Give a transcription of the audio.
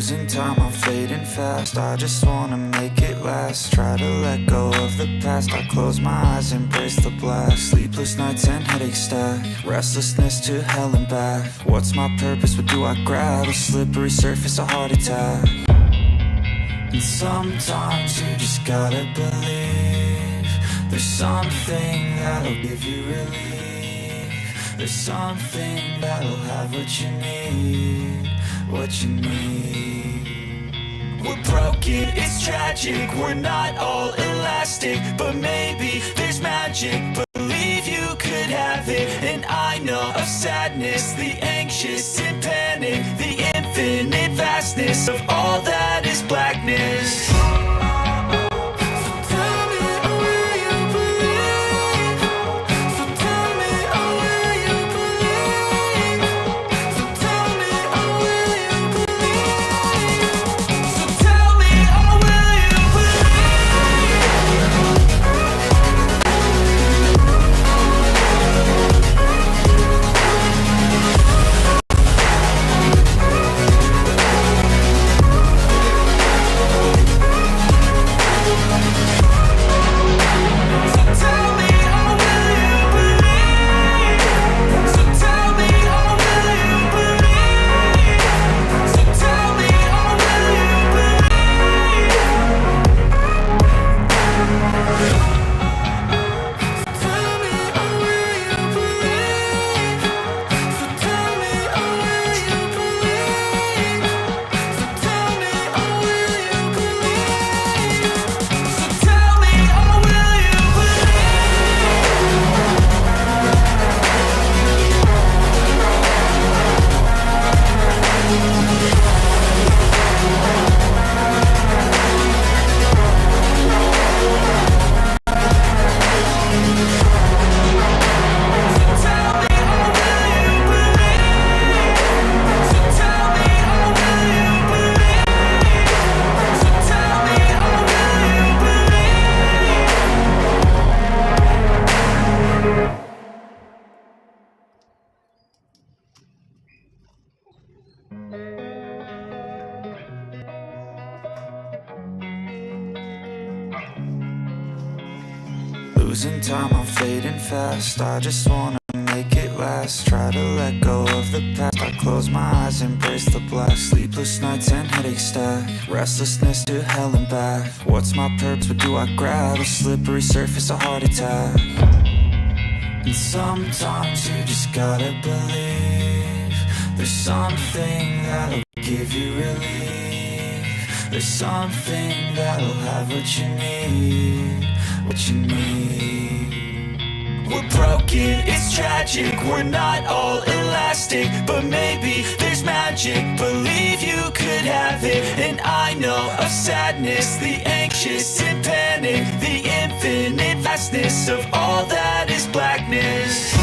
Losing time, I'm fading fast. I just wanna make it last. Try to let go of the past. I close my eyes, embrace the blast. Sleepless nights and headaches stack. Restlessness to hell and back. What's my purpose? What do I grab? A slippery surface, a heart attack. And sometimes you just gotta believe there's something that'll give you relief. There's something that'll have what you need, what you need. We're broken, it's tragic, we're not all elastic, but maybe there's magic. Believe you could have it, and I know of sadness, the anxious and panic, the infinite vastness of all that is blackness. Losing time, I'm fading fast. I just wanna make it last. Try to let go of the past. I close my eyes, embrace the blast. Sleepless nights and headaches stack. Restlessness to hell and back. What's my purpose? What do I grab? A slippery surface, a heart attack. And sometimes you just gotta believe there's something that'll give you relief. There's something that'll have what you need, what you need. We're broken, it's tragic, we're not all elastic, but maybe there's magic. Believe you could have it, and I know of sadness, the anxious and panic, the infinite vastness of all that is blackness.